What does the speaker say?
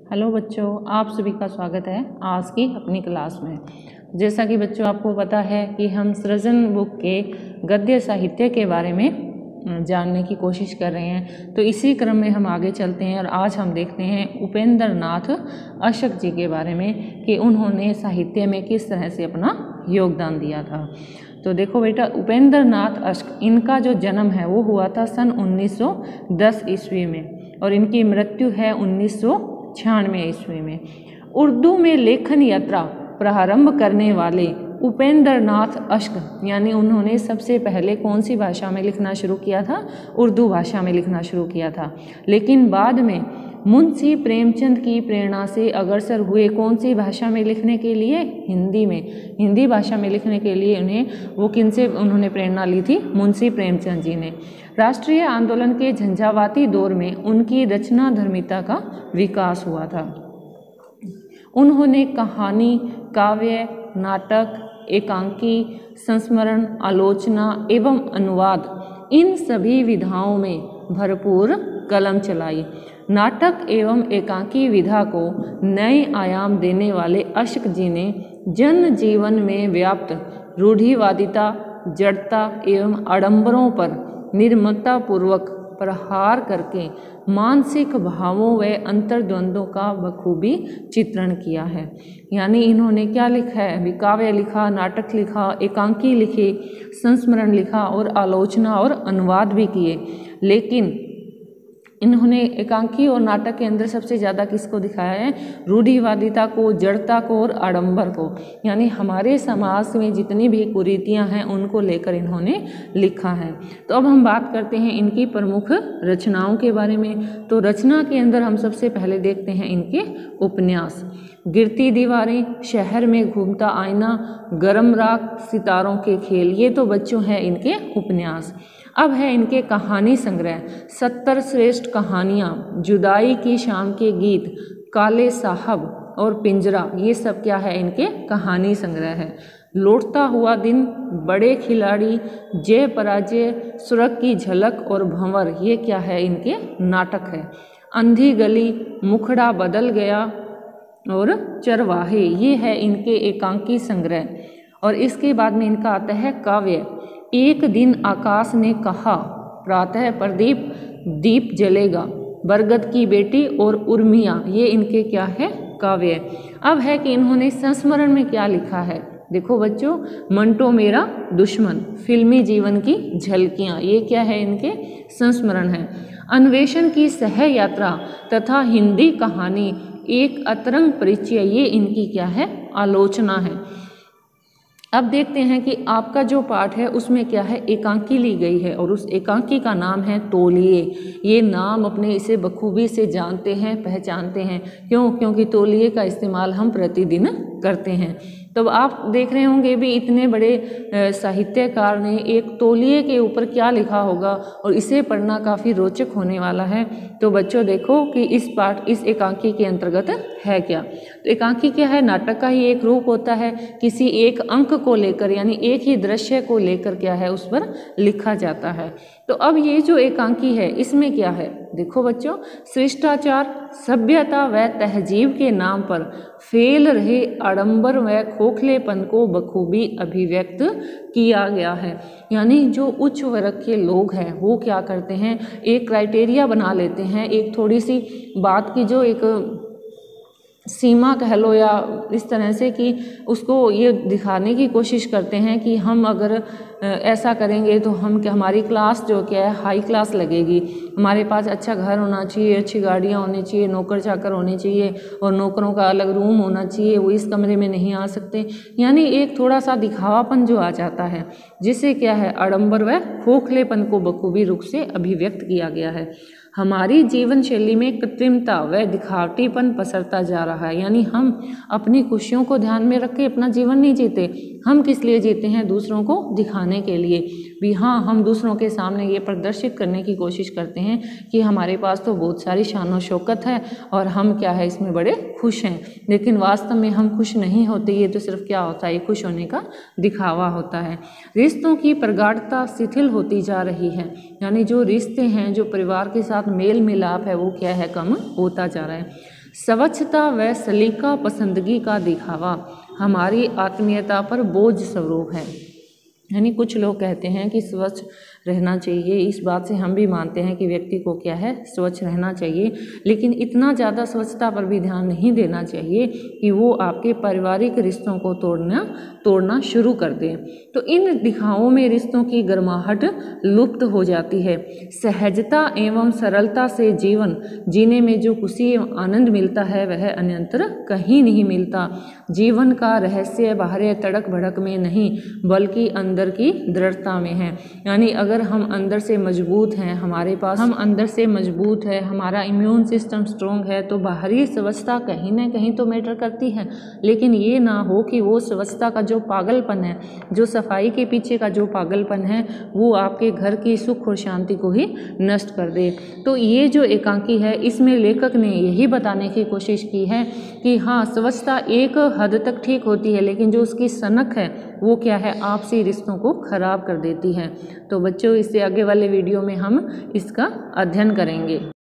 Hello बच्चों, आप सभी का स्वागत है आज की अपनी क्लास में। जैसा कि बच्चों आपको पता है कि हम सृजन बुक के गद्य साहित्य के बारे में जानने की कोशिश कर रहे हैं, तो इसी क्रम में हम आगे चलते हैं और आज हम देखते हैं उपेंद्र नाथ अशक जी के बारे में कि उन्होंने साहित्य में किस तरह से अपना योगदान दिया था। तो देखो बेटा, उपेंद्र नाथ अशक, इनका जो जन्म है वो हुआ था सन 1910 ईस्वी में और इनकी मृत्यु है 1996 ईस्वी में। उर्दू में लेखन यात्रा प्रारंभ करने वाले उपेंद्र नाथ अशक यानी उन्होंने सबसे पहले कौन सी भाषा में लिखना शुरू किया था? उर्दू भाषा में लिखना शुरू किया था। लेकिन बाद में मुंशी प्रेमचंद की प्रेरणा से अग्रसर हुए कौन सी भाषा में लिखने के लिए? हिंदी में। हिंदी भाषा में लिखने के लिए वो किनसे उन्होंने प्रेरणा ली थी? मुंशी प्रेमचंद जी ने। राष्ट्रीय आंदोलन के झंझावाती दौर में उनकी रचना धर्मिता का विकास हुआ था। उन्होंने कहानी, काव्य, नाटक, एकांकी, संस्मरण, आलोचना एवं अनुवाद, इन सभी विधाओं में भरपूर कलम चलाई। नाटक एवं एकांकी विधा को नए आयाम देने वाले अशक जी ने जन जीवन में व्याप्त रूढ़िवादिता, जड़ता एवं आडंबरों पर निर्ममता पूर्वक प्रहार करके मानसिक भावों व अंतर्द्वंद्वों का बखूबी चित्रण किया है। यानी इन्होंने क्या लिखा है? काव्य लिखा, नाटक लिखा, एकांकी लिखे, संस्मरण लिखा और आलोचना और अनुवाद भी किए। लेकिन इन्होंने एकांकी और नाटक के अंदर सबसे ज़्यादा किसको दिखाया है? रूढ़िवादिता को, जड़ता को और आडंबर को। यानी हमारे समाज में जितनी भी कुरीतियां हैं उनको लेकर इन्होंने लिखा है। तो अब हम बात करते हैं इनकी प्रमुख रचनाओं के बारे में। तो रचना के अंदर हम सबसे पहले देखते हैं इनके उपन्यास। गिरती दीवारें, शहर में घूमता आईना, गरम राख, सितारों के खेल, ये तो बच्चों हैं इनके उपन्यास। अब है इनके कहानी संग्रह। 70 श्रेष्ठ कहानियाँ, जुदाई की शाम के गीत, काले साहब और पिंजरा, ये सब क्या है? इनके कहानी संग्रह है। लौटता हुआ दिन, बड़े खिलाड़ी, जय पराजय, स्वर्ग की झलक और भंवर, ये क्या है? इनके नाटक है। अंधी गली, मुखड़ा बदल गया और चरवाहे, ये है इनके एकांकी संग्रह। और इसके बाद में इनका आता है काव्य। एक दिन आकाश ने कहा, प्रातः प्रदीप दीप जलेगा, बरगद की बेटी और उर्मिया, ये इनके क्या है? काव्य। अब है कि इन्होंने संस्मरण में क्या लिखा है? देखो बच्चों, मंटो मेरा दुश्मन, फिल्मी जीवन की झलकियाँ, ये क्या है? इनके संस्मरण है। अन्वेषण की सह यात्रा तथा हिंदी कहानी, एक अतरंग परिचय, ये इनकी क्या है? आलोचना है। अब देखते हैं कि आपका जो पाठ है उसमें क्या है? एकांकी ली गई है और उस एकांकी का नाम है तौलिए। ये नाम अपने इसे बखूबी से जानते हैं, पहचानते हैं। क्यों? क्योंकि तौलिए का इस्तेमाल हम प्रतिदिन करते हैं। तो आप देख रहे होंगे भी इतने बड़े साहित्यकार ने एक तौलिए के ऊपर क्या लिखा होगा और इसे पढ़ना काफ़ी रोचक होने वाला है। तो बच्चों देखो कि इस एकांकी के अंतर्गत है क्या। तो एकांकी क्या है? नाटक का ही एक रूप होता है। किसी एक अंक को लेकर यानी एक ही दृश्य को लेकर क्या है? उस पर लिखा जाता है। तो अब ये जो एकांकी है इसमें क्या है? देखो बच्चों, शिष्टाचार, सभ्यता व तहजीब के नाम पर फेल रहे आडंबर व खोखलेपन को बखूबी अभिव्यक्त किया गया है। यानी जो उच्च वर्ग के लोग हैं वो क्या करते हैं? एक क्राइटेरिया बना लेते हैं, एक थोड़ी सी बात की जो एक सीमा कह लो या इस तरह से कि उसको ये दिखाने की कोशिश करते हैं कि हम अगर ऐसा करेंगे तो हमारी क्लास जो क्या है? हाई क्लास लगेगी। हमारे पास अच्छा घर होना चाहिए, अच्छी गाड़ियाँ होनी चाहिए, नौकर चाकर होने चाहिए और नौकरों का अलग रूम होना चाहिए, वो इस कमरे में नहीं आ सकते। यानी एक थोड़ा सा दिखावापन जो आ जाता है, जिससे क्या है? आडंबर व खोखलेपन को बखूबी रूप से अभिव्यक्त किया गया है। हमारी जीवन शैली में कृत्रिमता व दिखावटीपन पसरता जा रहा है। यानी हम अपनी खुशियों को ध्यान में रख के अपना जीवन नहीं जीते। हम किस लिए जीते हैं? दूसरों को दिखाने के लिए भी। हाँ, हम दूसरों के सामने ये प्रदर्शित करने की कोशिश करते हैं कि हमारे पास तो बहुत सारी शान और शौकत है और हम क्या है? इसमें बड़े खुश हैं। लेकिन वास्तव में हम खुश नहीं होते। ये तो सिर्फ क्या होता है? ये खुश होने का दिखावा होता है। रिश्तों की प्रगाढ़ता शिथिल होती जा रही है। यानी जो रिश्ते हैं, जो परिवार के साथ मेल मिलाप है, वो क्या है? कम होता जा रहा है। स्वच्छता व सलीका पसंदगी का दिखावा हमारी आत्मीयता पर बोझ स्वरूप है। यानी कुछ लोग कहते हैं कि स्वच्छ रहना चाहिए, इस बात से हम भी मानते हैं कि व्यक्ति को क्या है, स्वच्छ रहना चाहिए, लेकिन इतना ज़्यादा स्वच्छता पर भी ध्यान नहीं देना चाहिए कि वो आपके पारिवारिक रिश्तों को तोड़ना शुरू कर दें। तो इन दिखावों में रिश्तों की गर्माहट लुप्त हो जाती है। सहजता एवं सरलता से जीवन जीने में जो खुशी एवं आनंद मिलता है वह अन्यत्र कहीं नहीं मिलता। जीवन का रहस्य बाहरी तड़क भड़क में नहीं बल्कि अंदर की दृढ़ता में है। यानी अगर हम अंदर से मजबूत हैं, हम अंदर से मजबूत है, हमारा इम्यून सिस्टम स्ट्रॉन्ग है, तो बाहरी स्वच्छता कहीं ना कहीं तो मैटर करती है। लेकिन ये ना हो कि वो स्वच्छता का जो पागलपन है, जो सफाई के पीछे का जो पागलपन है, वो आपके घर की सुख और शांति को ही नष्ट कर दे। तो ये जो एकांकी है, इसमें लेखक ने यही बताने की कोशिश की है कि हाँ, स्वच्छता एक हद तक ठीक होती है, लेकिन जो उसकी सनक है वो क्या है, आपसी रिश्तों को खराब कर देती है। तो बच्चों, इससे आगे वाले वीडियो में हम इसका अध्ययन करेंगे।